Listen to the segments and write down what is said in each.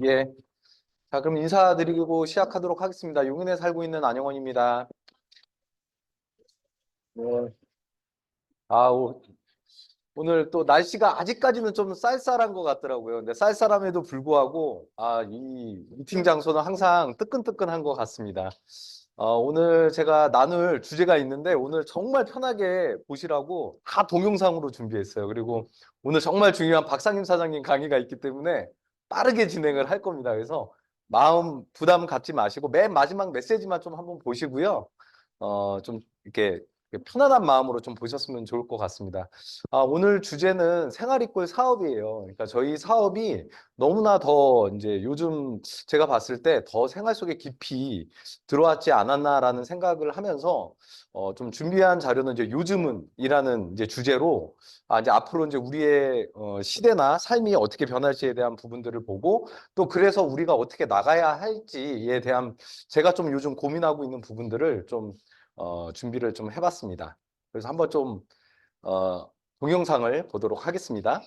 예. 자, 그럼 인사드리고 시작하도록 하겠습니다. 용인에 살고 있는 안영원입니다. 네. 아, 오늘 또 날씨가 아직까지는 좀 쌀쌀한 것 같더라고요. 근데 쌀쌀함에도 불구하고, 이 미팅 장소는 항상 뜨끈뜨끈한 것 같습니다. 오늘 제가 나눌 주제가 있는데, 오늘 정말 편하게 보시라고 다 동영상으로 준비했어요. 그리고 오늘 정말 중요한 박상임 사장님 강의가 있기 때문에 빠르게 진행을 할 겁니다. 그래서 마음 부담 갖지 마시고, 맨 마지막 메시지만 좀 한번 보시고요. 좀 이렇게 편안한 마음으로 좀 보셨으면 좋을 것 같습니다. 오늘 주제는 생활이꼴 사업이에요. 그러니까 저희 사업이 너무나 더 이제 요즘 제가 봤을 때 더 생활 속에 깊이 들어왔지 않았나라는 생각을 하면서 좀 준비한 자료는 이제 요즘은이라는 이제 주제로 이제 앞으로 이제 우리의 시대나 삶이 어떻게 변할지에 대한 부분들을 보고 또 그래서 우리가 어떻게 나가야 할지에 대한 제가 좀 요즘 고민하고 있는 부분들을 좀 준비를 좀 해봤습니다. 그래서 한번 좀 동영상을 보도록 하겠습니다.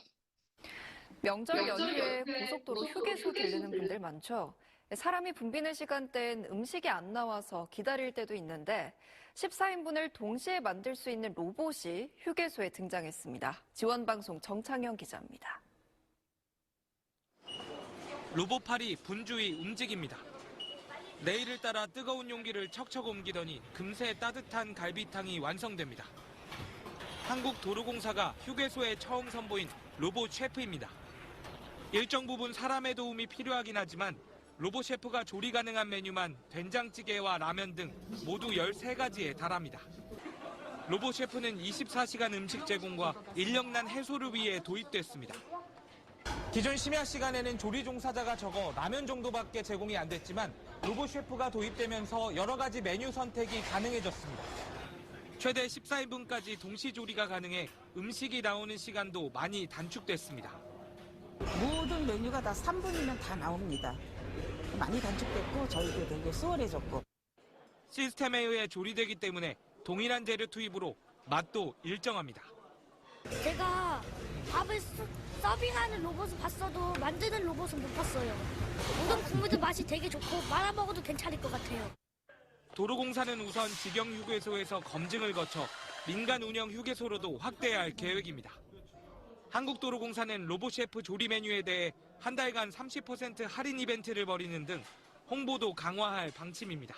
명절 연휴에 고속도로 휴게소 들르는 분들 많죠? 사람이 붐비는 시간대엔 음식이 안 나와서 기다릴 때도 있는데 14인분을 동시에 만들 수 있는 로봇이 휴게소에 등장했습니다. 지원방송 정창영 기자입니다. 로봇팔이 분주히 움직입니다. 내일을 따라 뜨거운 용기를 척척 옮기더니 금세 따뜻한 갈비탕이 완성됩니다. 한국도로공사가 휴게소에 처음 선보인 로봇 셰프입니다. 일정 부분 사람의 도움이 필요하긴 하지만 로봇 셰프가 조리 가능한 메뉴만 된장찌개와 라면 등 모두 13가지에 달합니다. 로봇 셰프는 24시간 음식 제공과 인력난 해소를 위해 도입됐습니다. 기존 심야 시간에는 조리 종사자가 적어 라면 정도밖에 제공이 안 됐지만 로봇 셰프가 도입되면서 여러 가지 메뉴 선택이 가능해졌습니다. 최대 14인분까지 동시 조리가 가능해 음식이 나오는 시간도 많이 단축됐습니다. 모든 메뉴가 다 3분이면 다 나옵니다. 많이 단축됐고 저희도 되게 수월해졌고. 시스템에 의해 조리되기 때문에 동일한 재료 투입으로 맛도 일정합니다. 제가 밥을 서빙하는 로봇을 봤어도 만드는 로봇은 못 봤어요. 모든 국물도 맛이 되게 좋고 말아 먹어도 괜찮을 것 같아요. 도로공사는 우선 직영 휴게소에서 검증을 거쳐 민간 운영 휴게소로도 확대할 계획입니다. 한국도로공사는 로봇 셰프 조리 메뉴에 대해 한 달간 30% 할인 이벤트를 벌이는 등 홍보도 강화할 방침입니다.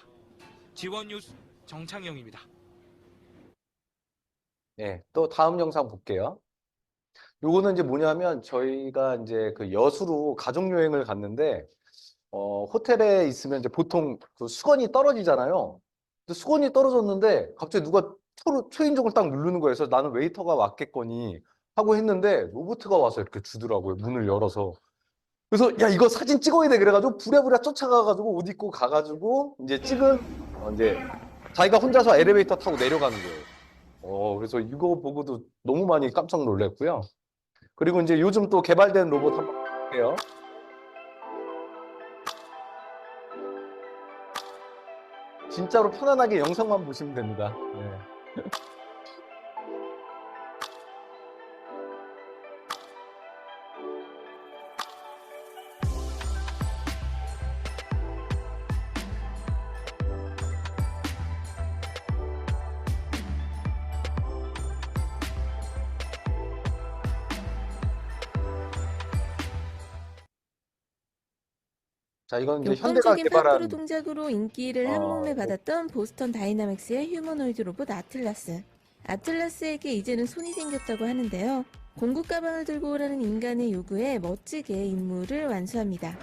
지원뉴스 정창영입니다. 네, 또 다음 영상 볼게요. 요거는 이제 뭐냐면 저희가 이제 그 여수로 가족 여행을 갔는데 호텔에 있으면 이제 보통 그 수건이 떨어지잖아요. 근데 수건이 떨어졌는데 갑자기 누가 초인종을 딱 누르는 거예요. 그래서 나는 웨이터가 왔겠거니 하고 했는데 로봇가 와서 이렇게 주더라고요. 문을 열어서. 그래서 야 이거 사진 찍어야 돼 그래가지고 부랴부랴 쫓아가가지고 옷 입고 가가지고 이제 찍은 이제 자기가 혼자서 엘리베이터 타고 내려가는 거예요. 그래서 이거 보고도 너무 많이 깜짝 놀랐고요. 그리고 이제 요즘 또 개발된 로봇 한번 볼게요. 진짜로 편안하게 영상만 보시면 됩니다. 네. 자, 이건 이제 현대가 역동적인 개발한 팡크로 동작으로 인기를 한몸에 받았던 보스턴 다이나믹스의 휴머노이드 로봇 아틀라스. 아틀라스에게 이제는 손이 생겼다고 하는데요. 공구 가방을 들고 오라는 인간의 요구에 멋지게 임무를 완수합니다.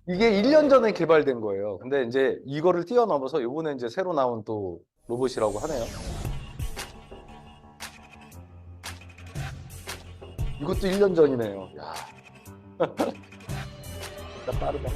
이게 1년 전에 개발된 거예요. 근데 이제 이거를 뛰어넘어서 요번에 이제 새로 나온 또 로봇이라고 하네요. 이것도 1년 전이네요. 야. 진짜 빠르다.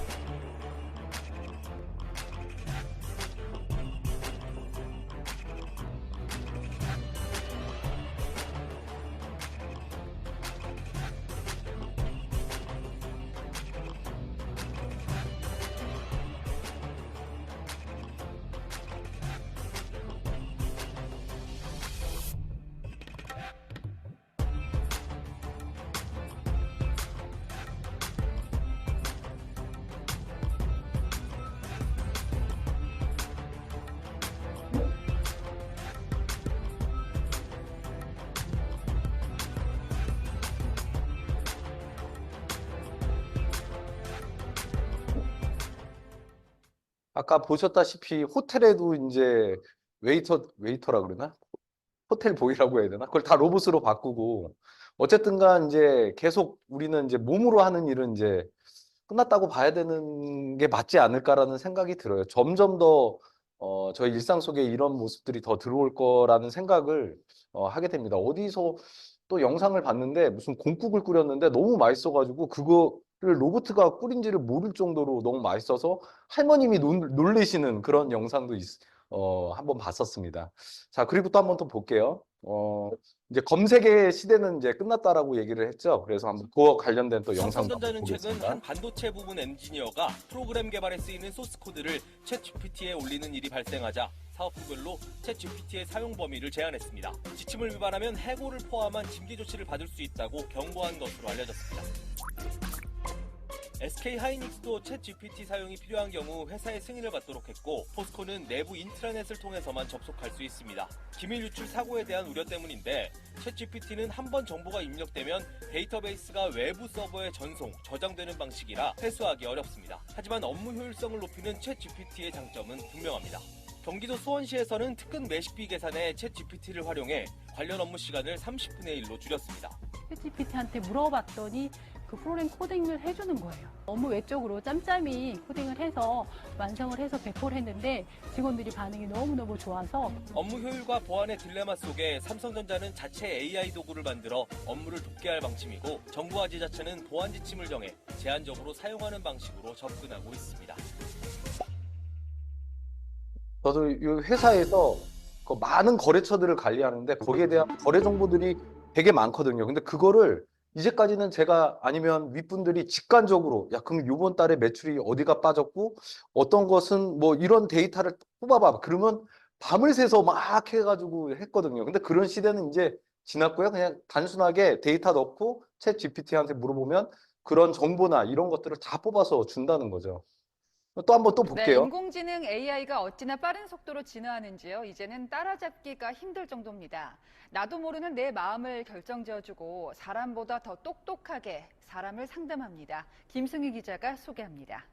아까 보셨다시피 호텔에도 이제 웨이터라 그러나? 호텔 보이라고 해야 되나? 그걸 다 로봇으로 바꾸고 어쨌든 간 이제 계속 우리는 이제 몸으로 하는 일은 이제 끝났다고 봐야 되는 게 맞지 않을까라는 생각이 들어요. 점점 더 저희 일상 속에 이런 모습들이 더 들어올 거라는 생각을 하게 됩니다. 어디서 또 영상을 봤는데 무슨 공국을 끓였는데 너무 맛있어가지고 그거를 로봇가 끓인지를 모를 정도로 너무 맛있어서 할머님이 놀리시는 그런 영상도 한번 봤었습니다. 자, 그리고 또 한번 더 볼게요. 이제 검색의 시대는 이제 끝났다라고 얘기를 했죠. 그래서 한번 그거 관련된 또 영상 삼성전자는 최근 보겠습니다. 한 반도체 부분 엔지니어가 프로그램 개발에 쓰이는 소스 코드를 챗GPT에 올리는 일이 발생하자 사업부별로 챗GPT의 사용 범위를 제한했습니다. 지침을 위반하면 해고를 포함한 징계 조치를 받을 수 있다고 경고한 것으로 알려졌습니다. SK하이닉스도 챗GPT 사용이 필요한 경우 회사의 승인을 받도록 했고 포스코는 내부 인트라넷을 통해서만 접속할 수 있습니다. 기밀 유출 사고에 대한 우려 때문인데 챗GPT는 한번 정보가 입력되면 데이터베이스가 외부 서버에 전송, 저장되는 방식이라 회수하기 어렵습니다. 하지만 업무 효율성을 높이는 챗GPT의 장점은 분명합니다. 경기도 수원시에서는 특근 매식비 계산에 챗GPT를 활용해 관련 업무 시간을 30분의 1로 줄였습니다. 챗GPT한테 물어봤더니 그 프로그램 코딩을 해주는 거예요. 업무 외적으로 짬짬이 코딩을 해서 완성을 해서 배포를 했는데 직원들이 반응이 너무너무 좋아서 업무 효율과 보안의 딜레마 속에 삼성전자는 자체 AI 도구를 만들어 업무를 돕게 할 방침이고 정부와 지자체는 보안 지침을 정해 제한적으로 사용하는 방식으로 접근하고 있습니다. 저도 이 회사에서 그 많은 거래처들을 관리하는데 거기에 대한 거래 정보들이 되게 많거든요. 근데 그거를 이제까지는 제가 아니면 윗분들이 직관적으로 야 그럼 이번 달에 매출이 어디가 빠졌고 어떤 것은 뭐 이런 데이터를 뽑아봐 그러면 밤을 새서 막 해가지고 했거든요. 근데 그런 시대는 이제 지났고요. 그냥 단순하게 데이터 넣고 챗 GPT한테 물어보면 그런 정보나 이런 것들을 다 뽑아서 준다는 거죠. 또 한번 또 네, 볼게요. 인공지능 AI가 어찌나 빠른 속도로 진화하는지요. 이제는 따라잡기가 힘들 정도입니다. 나도 모르는 내 마음을 결정지어주고 사람보다 더 똑똑하게 사람을 상담합니다. 김승희 기자가 소개합니다.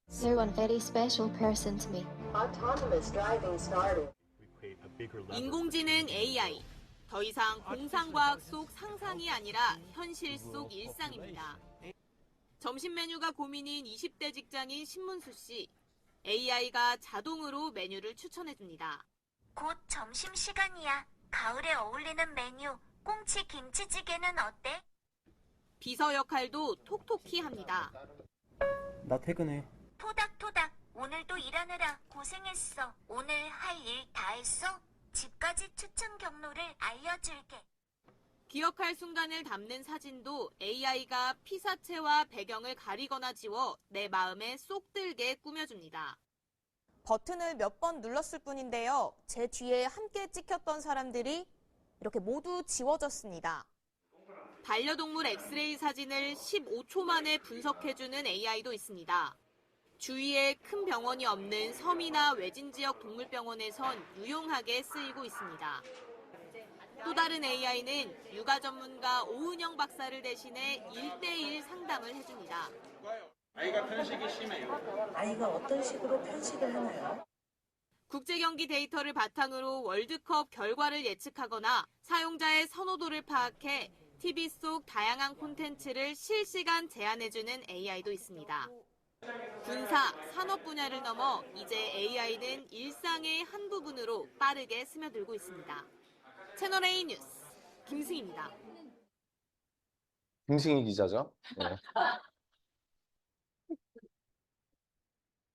You're one very special person to me. 인공지능 AI. 더 이상 공상과학 속 상상이 아니라 현실 속 일상입니다. 점심 메뉴가 고민인 20대 직장인 신문수 씨. AI가 자동으로 메뉴를 추천해줍니다. 곧 점심시간이야. 가을에 어울리는 메뉴, 꽁치 김치찌개는 어때? 비서 역할도 톡톡히 합니다. 나 퇴근해. 토닥토닥, 오늘도 일하느라 고생했어. 오늘 할 일 다 했어? 집까지 추천 경로를 알려줄게. 기억할 순간을 담는 사진도 AI가 피사체와 배경을 가리거나 지워 내 마음에 쏙 들게 꾸며줍니다. 버튼을 몇 번 눌렀을 뿐인데요. 제 뒤에 함께 찍혔던 사람들이 이렇게 모두 지워졌습니다. 반려동물 엑스레이 사진을 15초 만에 분석해주는 AI도 있습니다. 주위에 큰 병원이 없는 섬이나 외진 지역 동물병원에선 유용하게 쓰이고 있습니다. 또 다른 AI는 육아 전문가 오은영 박사를 대신해 1:1 상담을 해줍니다. 아이가 편식이 심해요. 아이가 어떤 식으로 편식을 하나요? 국제경기 데이터를 바탕으로 월드컵 결과를 예측하거나 사용자의 선호도를 파악해 TV 속 다양한 콘텐츠를 실시간 제안해주는 AI도 있습니다. 군사, 산업 분야를 넘어 이제 AI는 일상의 한 부분으로 빠르게 스며들고 있습니다. 채널A 뉴스 김승희입니다. 김승희 기자죠. 네.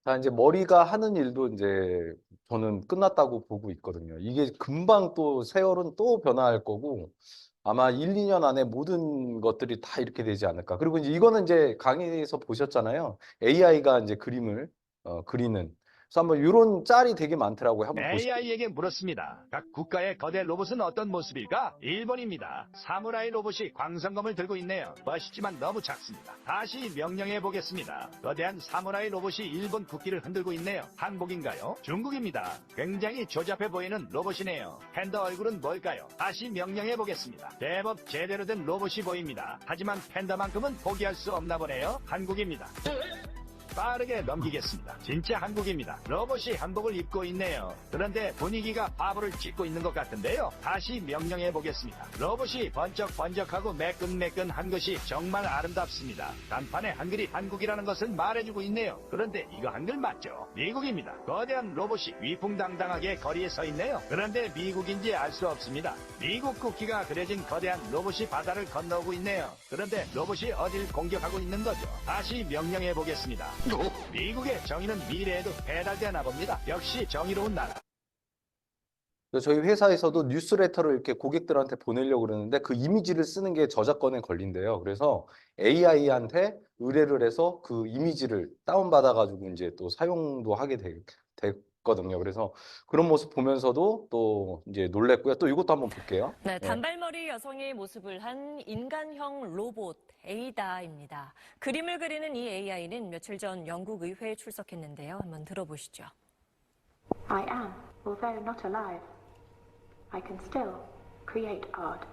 자, 이제 머리가 하는 일도 이제 저는 끝났다고 보고 있거든요. 이게 금방 또 세월은 또 변화할 거고 아마 1, 2년 안에 모든 것들이 다 이렇게 되지 않을까. 그리고 이제 이거는 이제 강의에서 보셨잖아요. AI가 이제 그림을 그리는. 그래서 한번 이런 짤이 되게 많더라고요. 한번 보시죠. AI에게 물었습니다. 각 국가의 거대 로봇은 어떤 모습일까? 1번입니다. 사무라이 로봇이 광선검을 들고 있네요. 멋있지만 너무 작습니다. 다시 명령해 보겠습니다. 거대한 사무라이 로봇이 일본 국기를 흔들고 있네요. 한국인가요? 중국입니다. 굉장히 조잡해 보이는 로봇이네요. 팬더 얼굴은 뭘까요? 다시 명령해 보겠습니다. 제법 제대로 된 로봇이 보입니다. 하지만 팬더만큼은 포기할 수 없나 보네요. 한국입니다. 빠르게 넘기겠습니다. 진짜 한국입니다. 로봇이 한복을 입고 있네요. 그런데 분위기가 바보를 찍고 있는 것 같은데요. 다시 명령해 보겠습니다. 로봇이 번쩍번쩍하고 매끈매끈한 것이 정말 아름답습니다. 간판에 한글이 한국이라는 것을 말해주고 있네요. 그런데 이거 한글 맞죠? 미국입니다. 거대한 로봇이 위풍당당하게 거리에 서 있네요. 그런데 미국인지 알 수 없습니다. 미국 국기가 그려진 거대한 로봇이 바다를 건너오고 있네요. 그런데 로봇이 어딜 공격하고 있는 거죠? 다시 명령해 보겠습니다. 미국의 정의는 미래에도 배달되나 봅니다. 역시 정의로운 나라. 저희 회사에서도 뉴스레터를 이렇게 고객들한테 보내려고 그러는데 그 이미지를 쓰는 게 저작권에 걸린대요. 그래서 AI한테 의뢰를 해서 그 이미지를 다운받아가지고 이제 또 사용도 하게 됐거든요. 그래서 그런 모습 보면서도 또 이제 놀랬고요. 또 이것도 한번 볼게요. 네, 단발머리 여성의 모습을 한 인간형 로봇 에이다입니다. 그림을 그리는 이 AI는 며칠 전 영국 의회에 출석했는데요. 한번 들어보시죠. I am, although not alive. I can still create art.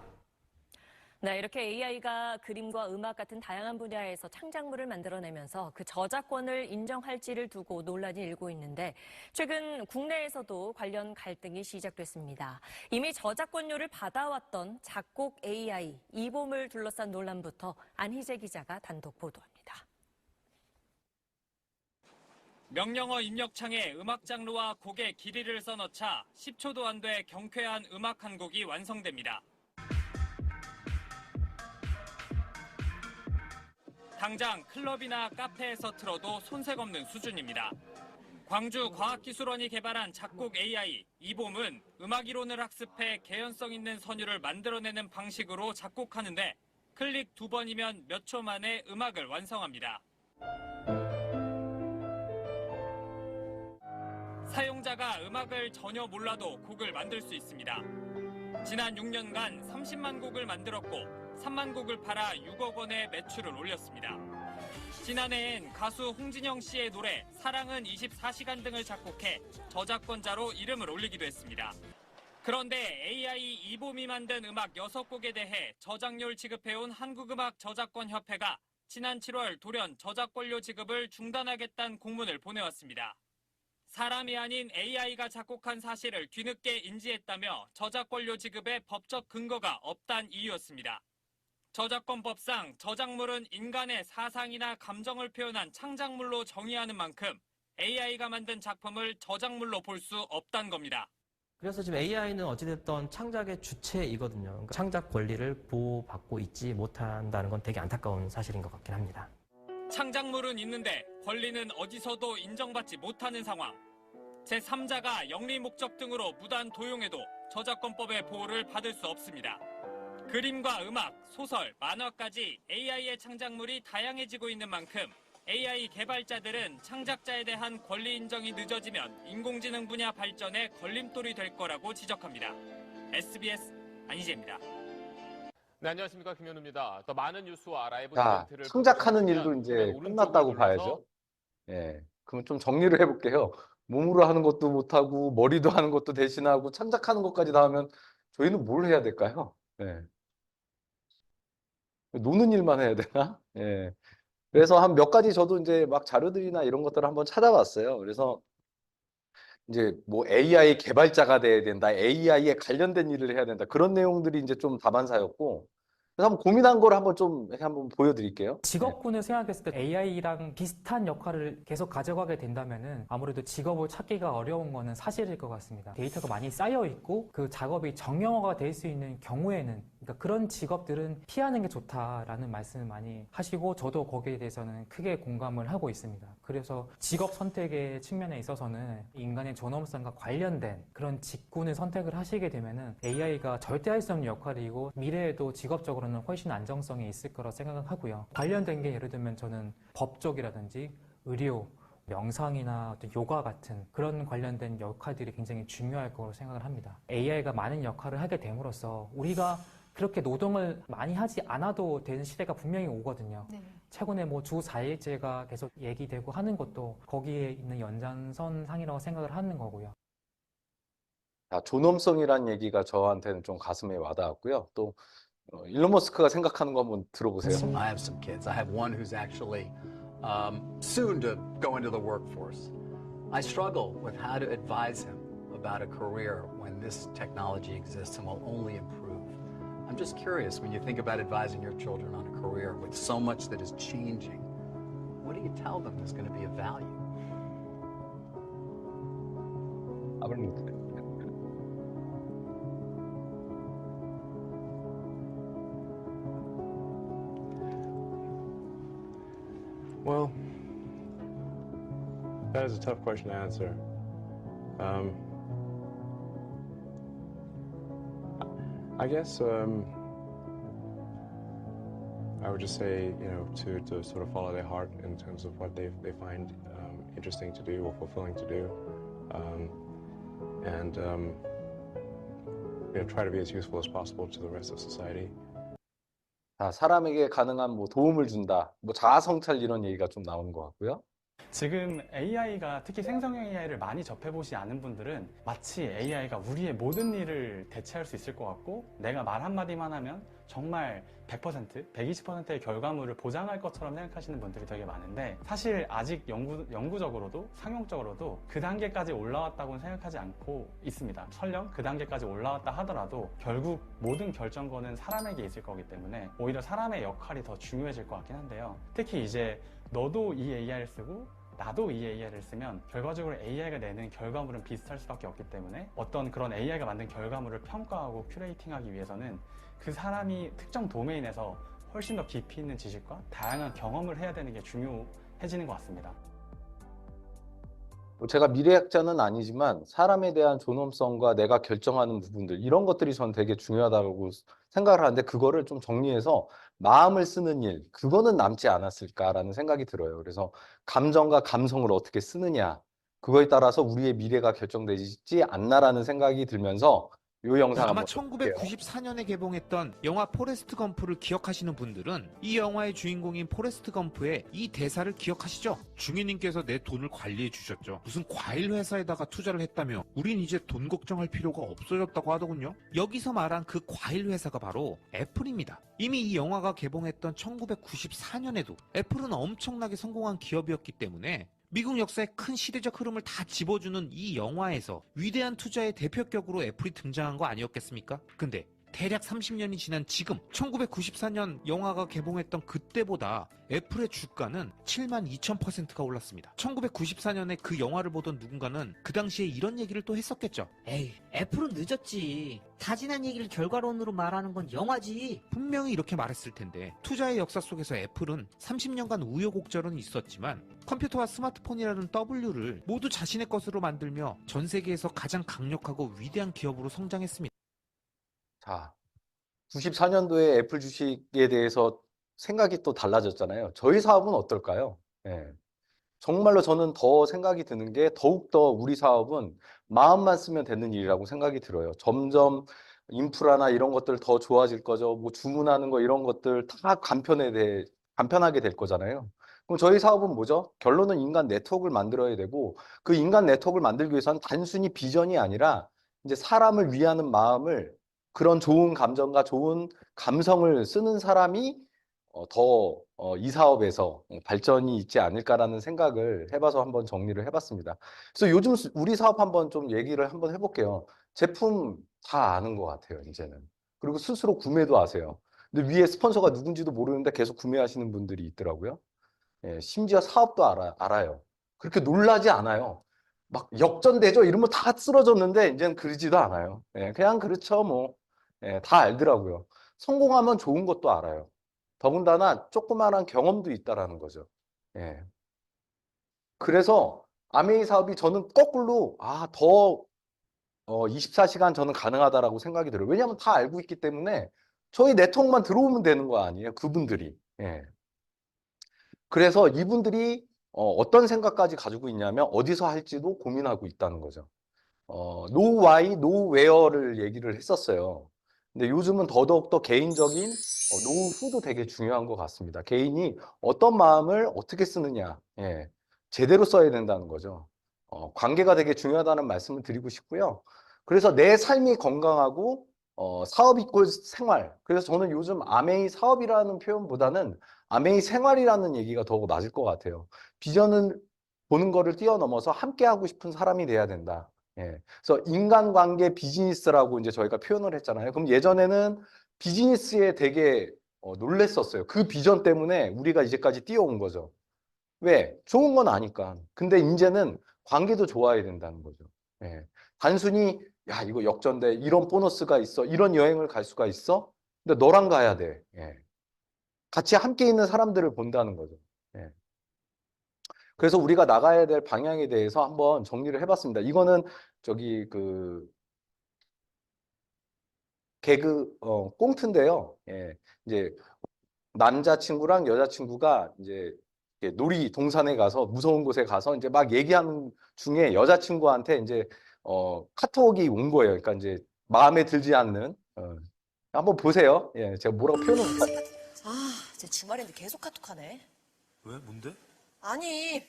네, 이렇게 AI가 그림과 음악 같은 다양한 분야에서 창작물을 만들어내면서 그 저작권을 인정할지를 두고 논란이 일고 있는데 최근 국내에서도 관련 갈등이 시작됐습니다. 이미 저작권료를 받아왔던 작곡 AI 이봄을 둘러싼 논란부터 안희재 기자가 단독 보도합니다. 명령어 입력창에 음악 장르와 곡의 길이를 써넣자 10초도 안 돼 경쾌한 음악 한 곡이 완성됩니다. 당장 클럽이나 카페에서 틀어도 손색 없는 수준입니다. 광주과학기술원이 개발한 작곡 AI 이봄은 음악 이론을 학습해 개연성 있는 선율을 만들어내는 방식으로 작곡하는데 클릭 2번이면 몇 초 만에 음악을 완성합니다. 사용자가 음악을 전혀 몰라도 곡을 만들 수 있습니다. 지난 6년간 30만 곡을 만들었고 3만 곡을 팔아 6억 원의 매출을 올렸습니다. 지난해엔 가수 홍진영 씨의 노래 사랑은 24시간 등을 작곡해 저작권자로 이름을 올리기도 했습니다. 그런데 AI 이봄이 만든 음악 6곡에 대해 저작료를 지급해온 한국음악저작권협회가 지난 7월 돌연 저작권료 지급을 중단하겠다는 공문을 보내왔습니다. 사람이 아닌 AI가 작곡한 사실을 뒤늦게 인지했다며 저작권료 지급에 법적 근거가 없다는 이유였습니다. 저작권법상 저작물은 인간의 사상이나 감정을 표현한 창작물로 정의하는 만큼 AI가 만든 작품을 저작물로 볼 수 없다는 겁니다. 그래서 지금 AI는 어찌됐든 창작의 주체이거든요. 그러니까 창작 권리를 보호받고 있지 못한다는 건 되게 안타까운 사실인 것 같긴 합니다. 창작물은 있는데 권리는 어디서도 인정받지 못하는 상황. 제3자가 영리 목적 등으로 무단 도용해도 저작권법의 보호를 받을 수 없습니다. 그림과 음악, 소설, 만화까지 AI의 창작물이 다양해지고 있는 만큼 AI 개발자들은 창작자에 대한 권리 인정이 늦어지면 인공지능 분야 발전에 걸림돌이 될 거라고 지적합니다. SBS 안희재입니다. 네, 안녕하십니까. 김현우입니다. 더 많은 뉴스와 라이브 자, 이벤트를 창작하는 일도 이제 끝났다고 봐야죠. 예, 그럼 좀 정리를 해볼게요. 몸으로 하는 것도 못하고 머리도 하는 것도 대신하고 창작하는 것까지 다 하면 저희는 뭘 해야 될까요? 예. 노는 일만 해야 되나? 예. 그래서 한 몇 가지 저도 이제 막 자료들이나 이런 것들을 한번 찾아봤어요. 그래서 이제 뭐 AI 개발자가 돼야 된다, AI에 관련된 일을 해야 된다 그런 내용들이 이제 좀 다반사였고. 그래서 한번 고민한 걸 한번 좀 한번 보여드릴게요. 직업군을 생각했을 때 AI랑 비슷한 역할을 계속 가져가게 된다면은 아무래도 직업을 찾기가 어려운 거는 사실일 것 같습니다. 데이터가 많이 쌓여 있고 그 작업이 정형화가 될 수 있는 경우에는 그러니까 그런 직업들은 피하는 게 좋다라는 말씀을 많이 하시고 저도 거기에 대해서는 크게 공감을 하고 있습니다. 그래서 직업 선택의 측면에 있어서는 인간의 존엄성과 관련된 그런 직군을 선택을 하시게 되면은 AI가 절대 할 수 없는 역할이고 미래에도 직업적으로는 훨씬 안정성이 있을 거라 생각을 하고요. 관련된 게 예를 들면 저는 법 쪽이라든지 의료, 명상이나 어떤 요가 같은 그런 관련된 역할들이 굉장히 중요할 거라고 생각을 합니다. AI가 많은 역할을 하게 됨으로써 우리가 그렇게 노동을 많이 하지 않아도 되는 시대가 분명히 오거든요. 네. 최근에 뭐 주 4일제가 계속 얘기되고 하는 것도 거기에 있는 연장선상이라고 생각을 하는 거고요. 자, 존엄성이란 얘기가 저한테는 좀 가슴에 와닿았고요. 또 일론 머스크가 생각하는 거 한번 들어보세요. I have some kids. I have one who's actually soon to go into the workforce. I struggle with how to advise him about a career when this technology exists and will only improve. I'm just curious, when you think about advising your children on a career with so much that is changing, what do you tell them is going to be of value? Well, that is a tough question to answer. I guess I would just say, to sort of follow their heart in terms of what they find interesting to do or fulfilling to do, and try to be as useful as possible to the rest of society. 자, 사람에게 가능한 뭐 도움을 준다, 뭐 자아 성찰 이런 얘기가 좀 나오는 것 같고요. 지금 AI가 특히 생성형 AI를 많이 접해보지 않은 분들은 마치 AI가 우리의 모든 일을 대체할 수 있을 것 같고 내가 말 한마디만 하면 정말 100%, 120%의 결과물을 보장할 것처럼 생각하시는 분들이 되게 많은데 사실 아직 영구적으로도 상용적으로도 그 단계까지 올라왔다고는 생각하지 않고 있습니다. 설령 그 단계까지 올라왔다 하더라도 결국 모든 결정권은 사람에게 있을 거기 때문에 오히려 사람의 역할이 더 중요해질 것 같긴 한데요. 특히 이제 너도 이 AI를 쓰고 나도 이 AI를 쓰면 결과적으로 AI가 내는 결과물은 비슷할 수밖에 없기 때문에 어떤 그런 AI가 만든 결과물을 평가하고 큐레이팅하기 위해서는 그 사람이 특정 도메인에서 훨씬 더 깊이 있는 지식과 다양한 경험을 해야 되는 게 중요해지는 것 같습니다. 제가 미래학자는 아니지만 사람에 대한 존엄성과 내가 결정하는 부분들 이런 것들이 저는 되게 중요하다고 생각을 하는데 그거를 좀 정리해서 마음을 쓰는 일, 그거는 남지 않았을까라는 생각이 들어요. 그래서 감정과 감성을 어떻게 쓰느냐, 그거에 따라서 우리의 미래가 결정되지 않나라는 생각이 들면서 이 영상 아마 한번 볼게요. 1994년에 개봉했던 영화 포레스트 검프를 기억하시는 분들은 이 영화의 주인공인 포레스트 검프의 이 대사를 기억하시죠? 중위님께서 내 돈을 관리해 주셨죠. 무슨 과일 회사에다가 투자를 했다며 우린 이제 돈 걱정할 필요가 없어졌다고 하더군요. 여기서 말한 그 과일 회사가 바로 애플입니다. 이미 이 영화가 개봉했던 1994년에도 애플은 엄청나게 성공한 기업이었기 때문에 미국 역사의 큰 시대적 흐름을 다 집어주는 이 영화에서 위대한 투자의 대표격으로 애플이 등장한 거 아니었겠습니까? 근데 대략 30년이 지난 지금 1994년 영화가 개봉했던 그때보다 애플의 주가는 72,000%가 올랐습니다. 1994년에 그 영화를 보던 누군가는 그 당시에 이런 얘기를 또 했었겠죠. 에이, 애플은 늦었지. 다 지난 얘기를 결과론으로 말하는 건 영화지. 분명히 이렇게 말했을 텐데 투자의 역사 속에서 애플은 30년간 우여곡절은 있었지만 컴퓨터와 스마트폰이라는 W를 모두 자신의 것으로 만들며 전 세계에서 가장 강력하고 위대한 기업으로 성장했습니다. 자, 94년도에 애플 주식에 대해서 생각이 또 달라졌잖아요. 저희 사업은 어떨까요? 예. 정말로 저는 더 생각이 드는 게 더욱더 우리 사업은 마음만 쓰면 되는 일이라고 생각이 들어요. 점점 인프라나 이런 것들 더 좋아질 거죠. 뭐 주문하는 거 이런 것들 다 간편하게 될 거잖아요. 그럼 저희 사업은 뭐죠? 결론은 인간 네트워크를 만들어야 되고 그 인간 네트워크를 만들기 위해서는 단순히 비전이 아니라 이제 사람을 위하는 마음을 그런 좋은 감정과 좋은 감성을 쓰는 사람이 더 이 사업에서 발전이 있지 않을까라는 생각을 해봐서 한번 정리를 해봤습니다. 그래서 요즘 우리 사업 한번 좀 얘기를 한번 해볼게요. 제품 다 아는 것 같아요, 이제는. 그리고 스스로 구매도 하세요. 근데 위에 스폰서가 누군지도 모르는데 계속 구매하시는 분들이 있더라고요. 예, 심지어 사업도 알아요. 그렇게 놀라지 않아요. 막 역전되죠? 이러면 다 쓰러졌는데 이제는 그러지도 않아요. 예, 그냥 그렇죠, 뭐. 예, 다 알더라고요. 성공하면 좋은 것도 알아요. 더군다나 조그마한 경험도 있다라는 거죠. 예. 그래서 아메이 사업이 저는 거꾸로 더 24시간 저는 가능하다라고 생각이 들어요. 왜냐하면 다 알고 있기 때문에 저희 네트워크만 들어오면 되는 거 아니에요, 그분들이. 예. 그래서 이분들이 어떤 생각까지 가지고 있냐면 어디서 할지도 고민하고 있다는 거죠. no why, no where를 얘기를 했었어요. 근데 요즘은 더더욱 개인적인 no who도 되게 중요한 것 같습니다. 개인이 어떤 마음을 어떻게 쓰느냐, 예, 제대로 써야 된다는 거죠. 관계가 되게 중요하다는 말씀을 드리고 싶고요. 그래서 내 삶이 건강하고 사업 이꼴 생활. 그래서 저는 요즘 아메이 사업이라는 표현보다는 아메이 생활이라는 얘기가 더 맞을 것 같아요. 비전을 보는 거를 뛰어넘어서 함께 하고 싶은 사람이 돼야 된다. 예. 그래서 인간관계 비즈니스라고 이제 저희가 표현을 했잖아요. 그럼 예전에는 비즈니스에 되게 놀랬었어요. 그 비전 때문에 우리가 이제까지 뛰어온 거죠. 왜? 좋은 건 아니까. 근데 이제는 관계도 좋아야 된다는 거죠. 예. 단순히 야 이거 역전돼, 이런 보너스가 있어, 이런 여행을 갈 수가 있어? 근데 너랑 가야 돼. 예. 같이 함께 있는 사람들을 본다는 거죠. 예. 그래서 우리가 나가야 될 방향에 대해서 한번 정리를 해봤습니다. 이거는 저기 그 개그 꽁트인데요. 예. 이제 남자친구랑 여자친구가 이제 이렇게 놀이 동산에 가서 무서운 곳에 가서 이제 막 얘기하는 중에 여자친구한테 이제 카톡이 온 거예요. 그러니까 이제 마음에 들지 않는 한번 보세요. 예, 제가 뭐라고 표현을 못할게요. 쟤 주말인데 계속 카톡하네. 왜? 뭔데? 아니,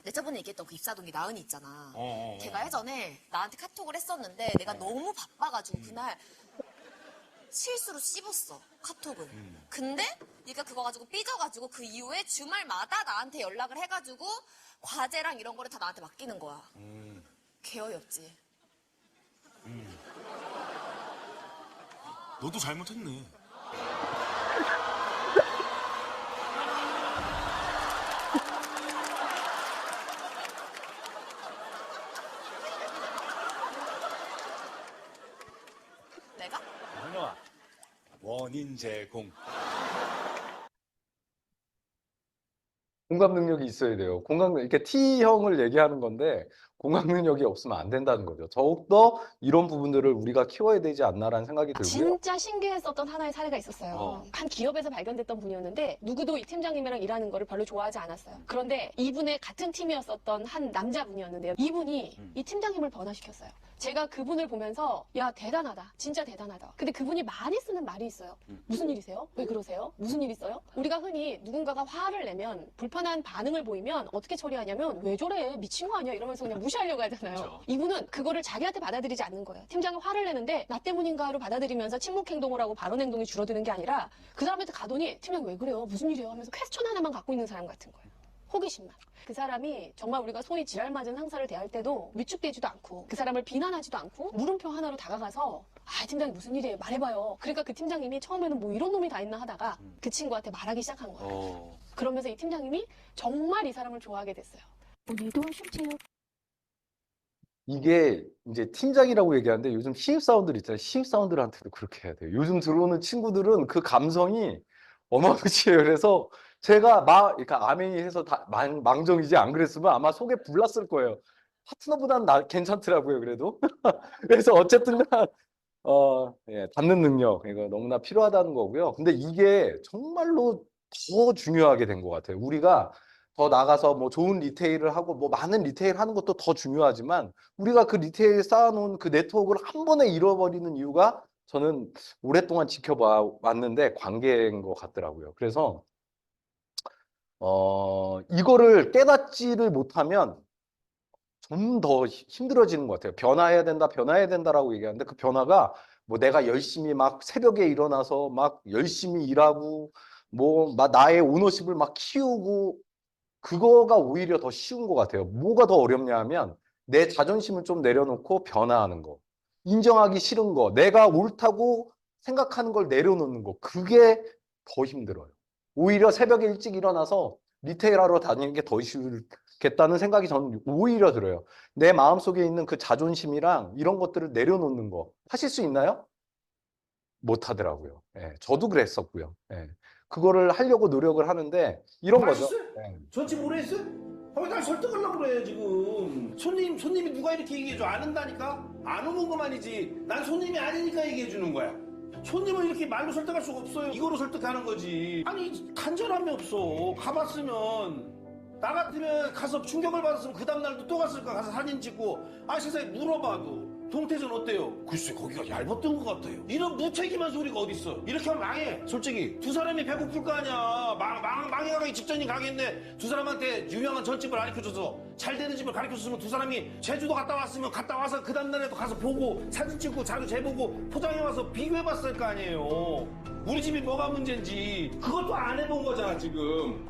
내 저번에 얘기했던 그 입사동기 나은이 있잖아. 걔가 예전에 나한테 카톡을 했었는데 내가 너무 바빠가지고 그날 실수로 씹었어, 카톡을. 근데 얘가 그거 가지고 삐져가지고 그 이후에 주말마다 나한테 연락을 해가지고 과제랑 이런 거를 다 나한테 맡기는 거야. 개 어이없지. 너도 잘못했네. 내가? 현영아, 원인 제공. 공감 능력이 있어야 돼요. 이렇게 T형을 얘기하는 건데 공감 능력이 없으면 안 된다는 거죠. 더욱더 이런 부분들을 우리가 키워야 되지 않나라는 생각이 들고요. 진짜 신기했었던 하나의 사례가 있었어요. 한 기업에서 발견됐던 분이었는데 누구도 이 팀장님이랑 일하는 거를 별로 좋아하지 않았어요. 그런데 이분의 같은 팀이었었던 한 남자분이었는데요. 이분이 이 팀장님을 변화시켰어요. 제가 그분을 보면서 야 대단하다, 진짜 대단하다. 근데 그분이 많이 쓰는 말이 있어요. 무슨 일이세요? 왜 그러세요? 무슨 일 있어요? 우리가 흔히 누군가가 화를 내면 불편한 반응을 보이면 어떻게 처리하냐면 왜 저래, 미친 거 아니야, 이러면서 그냥 무시하려고 하잖아요. 그렇죠. 이분은 그거를 자기한테 받아들이지 않는 거예요. 팀장이 화를 내는데 나 때문인가로 받아들이면서 침묵 행동을 하고 발언 행동이 줄어드는 게 아니라 그 사람한테 가더니 팀장 왜 그래요? 무슨 일이에요? 하면서 퀘스천 하나만 갖고 있는 사람 같은 거예요. 호기심만. 그 사람이 정말 우리가 소위 지랄 맞은 상사를 대할 때도 위축되지도 않고 그 사람을 비난하지도 않고 물음표 하나로 다가가서 팀장님 무슨 일이에요? 말해봐요. 그러니까 그 팀장님이 처음에는 뭐 이런 놈이 다 있나 하다가 그 친구한테 말하기 시작한 거예요. 그러면서 이 팀장님이 정말 이 사람을 좋아하게 됐어요. 오늘도 심지어 이게 이제 팀장이라고 얘기하는데 요즘 신입사원들 있잖아요. 신입사원들한테도 그렇게 해야 돼요. 요즘 들어오는 친구들은 그 감성이 어마무시해요. 그래서 제가 그러니까 아메이 해서 다 망정이지 안 그랬으면 아마 속에 불났을 거예요. 파트너보다는 괜찮더라고요, 그래도. 그래서 어쨌든 예, 닫는 능력, 이거 너무나 필요하다는 거고요. 근데 이게 정말로 더 중요하게 된 것 같아요. 우리가 더 나가서 뭐 좋은 리테일을 하고 뭐 많은 리테일 하는 것도 더 중요하지만 우리가 그 리테일 쌓아놓은 그 네트워크를 한 번에 잃어버리는 이유가 저는 오랫동안 지켜봐 왔는데 관계인 것 같더라고요. 그래서 이거를 깨닫지를 못하면 좀 더 힘들어지는 것 같아요. 변화해야 된다, 변화해야 된다라고 얘기하는데 그 변화가 뭐 내가 열심히 막 새벽에 일어나서 막 열심히 일하고 뭐 나의 오너십을 막 키우고 그거가 오히려 더 쉬운 것 같아요. 뭐가 더 어렵냐 하면 내 자존심을 좀 내려놓고 변화하는 거. 인정하기 싫은 거. 내가 옳다고 생각하는 걸 내려놓는 거. 그게 더 힘들어요. 오히려 새벽에 일찍 일어나서 리테일하러 다니는 게 더 쉽겠다는 생각이 저는 오히려 들어요. 내 마음속에 있는 그 자존심이랑 이런 것들을 내려놓는 거. 하실 수 있나요? 못 하더라고요. 예, 저도 그랬었고요. 예. 그거를 하려고 노력을 하는데 이런 거죠. 예. 전체 모르겠어요? 날 설득하려고 그래 지금. 손님이 누가 이렇게 얘기해줘? 안 한다니까? 안 오는 것만이지. 난 손님이 아니니까 얘기해주는 거야. 손님은 이렇게 말로 설득할 수가 없어요. 이거로 설득하는 거지. 아니 간절함이 없어. 가봤으면 나 같으면 가서 충격을 받았으면 그 다음날도 또 갔을 거야. 가서 사진 찍고 세상에 물어봐도 동태전 어때요? 글쎄 거기가 얇았던 것 같아요. 이런 무책임한 소리가 어딨어. 이렇게 하면 망해. 솔직히 두 사람이 배고플 거 아니야. 망해가기 직전인 가게인데 두 사람한테 유명한 전집을 가르쳐줘서 잘 되는 집을 가르쳐줬으면 두 사람이 제주도 갔다 왔으면 갔다 와서 그 다음날에도 가서 보고 사진 찍고 자료 재보고 포장해와서 비교해봤을 거 아니에요. 우리 집이 뭐가 문제인지 그것도 안 해본 거잖아 지금.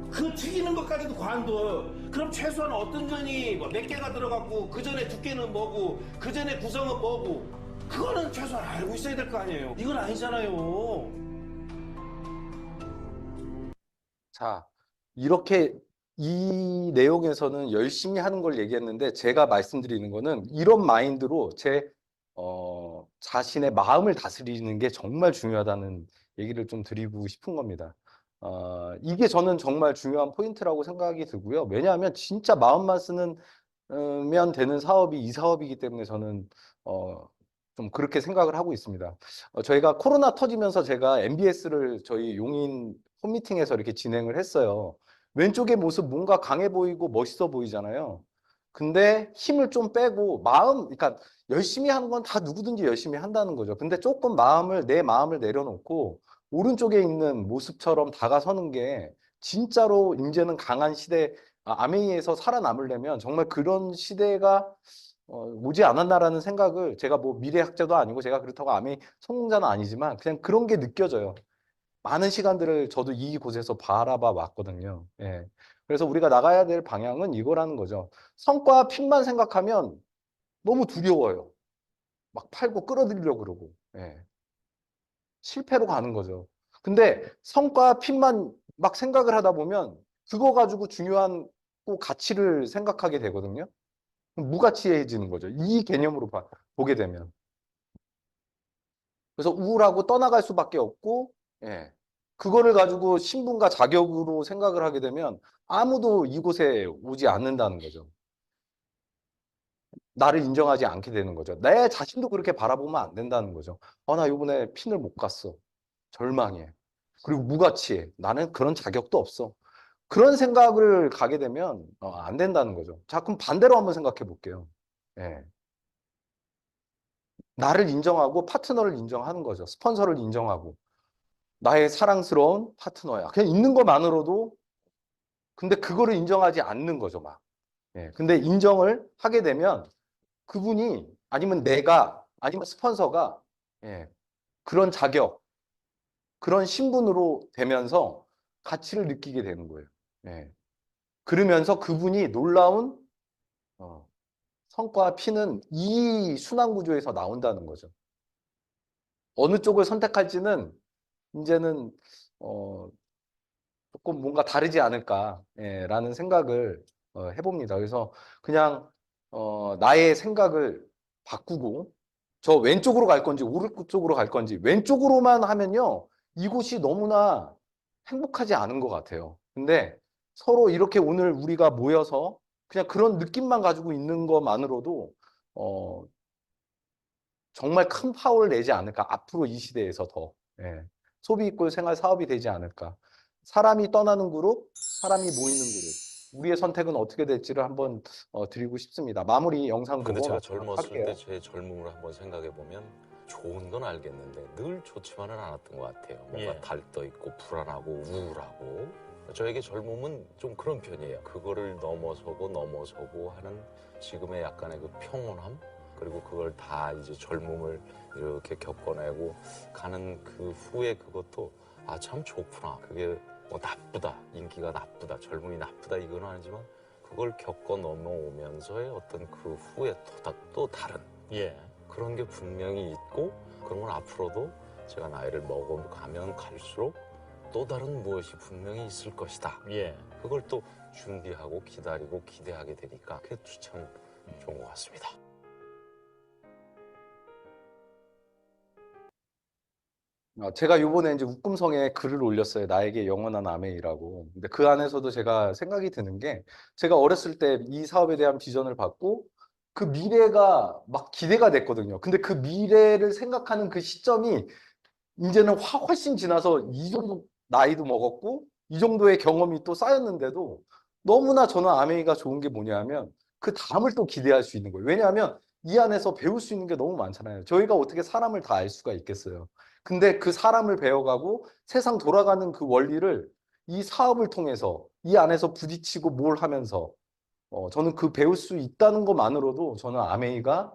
그 튀기는 것까지도 관둬. 그럼 최소한 어떤 전이 몇 개가 들어갔고 그 전에 두께는 뭐고 그 전에 구성은 뭐고 그거는 최소한 알고 있어야 될 거 아니에요. 이건 아니잖아요. 자, 이렇게 이 내용에서는 열심히 하는 걸 얘기했는데 제가 말씀드리는 거는 이런 마인드로 제 자신의 마음을 다스리는 게 정말 중요하다는 얘기를 좀 드리고 싶은 겁니다. 이게 저는 정말 중요한 포인트라고 생각이 들고요. 왜냐하면 진짜 마음만 쓰면 되는 사업이 이 사업이기 때문에 저는 좀 그렇게 생각을 하고 있습니다. 저희가 코로나 터지면서 제가 MBS를 저희 용인 홈미팅에서 이렇게 진행을 했어요. 왼쪽의 모습 뭔가 강해 보이고 멋있어 보이잖아요. 근데 힘을 좀 빼고 그러니까 열심히 하는 건 다 누구든지 열심히 한다는 거죠. 근데 조금 내 마음을 내려놓고 오른쪽에 있는 모습처럼 다가서는 게 진짜로 이제는 강한 시대, 아메이에서 살아남으려면 정말 그런 시대가 오지 않았나라는 생각을 제가 뭐 미래학자도 아니고 제가 그렇다고 아메이 성공자는 아니지만 그냥 그런 게 느껴져요. 많은 시간들을 저도 이곳에서 바라봐 왔거든요. 예. 그래서 우리가 나가야 될 방향은 이거라는 거죠. 성과 핀만 생각하면 너무 두려워요. 막 팔고 끌어들이려고 그러고. 예. 실패로 가는 거죠. 근데 성과 핀만 막 생각을 하다 보면 그거 가지고 중요한 가치를 생각하게 되거든요. 무가치해지는 거죠. 이 개념으로 보게 되면. 그래서 우울하고 떠나갈 수밖에 없고, 예. 그거를 가지고 신분과 자격으로 생각을 하게 되면 아무도 이곳에 오지 않는다는 거죠. 나를 인정하지 않게 되는 거죠. 내 자신도 그렇게 바라보면 안 된다는 거죠. 나 이번에 핀을 못 갔어. 절망해. 그리고 무가치해. 나는 그런 자격도 없어. 그런 생각을 가게 되면 안 된다는 거죠. 자, 그럼 반대로 한번 생각해 볼게요. 예. 나를 인정하고 파트너를 인정하는 거죠. 스폰서를 인정하고. 나의 사랑스러운 파트너야. 그냥 있는 것만으로도 근데 그거를 인정하지 않는 거죠, 막. 예. 근데 인정을 하게 되면 그분이 아니면 내가 아니면 스폰서가 예. 그런 자격, 그런 신분으로 되면서 가치를 느끼게 되는 거예요. 예. 그러면서 그분이 놀라운 성과 피는 이 순환 구조에서 나온다는 거죠. 어느 쪽을 선택할지는 이제는 조금 뭔가 다르지 않을까라는 생각을 해봅니다. 그래서 그냥 나의 생각을 바꾸고 저 왼쪽으로 갈 건지 오른쪽으로 갈 건지 왼쪽으로만 하면요 이곳이 너무나 행복하지 않은 것 같아요. 근데 서로 이렇게 오늘 우리가 모여서 그냥 그런 느낌만 가지고 있는 것만으로도 정말 큰 파워를 내지 않을까. 앞으로 이 시대에서 더 소비 이꼴 생활 사업이 되지 않을까. 사람이 떠나는 그룹, 사람이 모이는 그룹. 우리의 선택은 어떻게 될지를 한번 드리고 싶습니다. 마무리 영상 보고 근데 제가 젊었을 할게요. 때 제 젊음을 한번 생각해 보면 좋은 건 알겠는데 늘 좋지만은 않았던 것 같아요. 뭔가 달떠 있고 불안하고 우울하고 저에게 젊음은 좀 그런 편이에요. 그거를 넘어서고 하는 지금의 약간의 그 평온함 그리고 그걸 다 이제 젊음을 이렇게 겪어내고 가는 그 후에 그것도 참 좋구나. 그게 뭐 나쁘다, 인기가 나쁘다, 젊음이 나쁘다 이건 아니지만 그걸 겪어 넘어오면서의 어떤 그 후에 또 다른 그런 게 분명히 있고 그런 건 앞으로도 제가 나이를 먹어가면 갈수록 또 다른 무엇이 분명히 있을 것이다. 그걸 또 준비하고 기다리고 기대하게 되니까 그게 참 좋은 것 같습니다. 제가 요번에 이제 웃금성에 글을 올렸어요. 나에게 영원한 아메이라고. 근데 그 안에서도 제가 생각이 드는 게, 제가 어렸을 때 이 사업에 대한 비전을 받고 그 미래가 막 기대가 됐거든요. 근데 그 미래를 생각하는 그 시점이 이제는 훨씬 지나서 이 정도 나이도 먹었고 이 정도의 경험이 또 쌓였는데도 너무나 저는 아메이가 좋은 게 뭐냐면 그 다음을 또 기대할 수 있는 거예요. 왜냐하면 이 안에서 배울 수 있는 게 너무 많잖아요. 저희가 어떻게 사람을 다 알 수가 있겠어요. 근데 그 사람을 배워가고 세상 돌아가는 그 원리를 이 사업을 통해서 이 안에서 부딪히고 뭘 하면서 저는 그 배울 수 있다는 것만으로도 저는 아메이가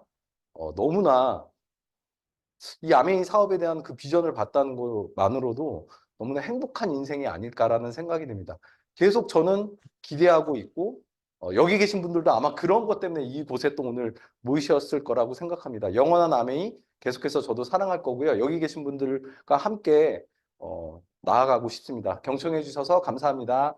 너무나 이 아메이 사업에 대한 그 비전을 봤다는 것만으로도 너무나 행복한 인생이 아닐까라는 생각이 듭니다. 계속 저는 기대하고 있고 여기 계신 분들도 아마 그런 것 때문에 이곳에 또 오늘 모이셨을 거라고 생각합니다. 영원한 아메이 계속해서 저도 사랑할 거고요. 여기 계신 분들과 함께 나아가고 싶습니다. 경청해 주셔서 감사합니다.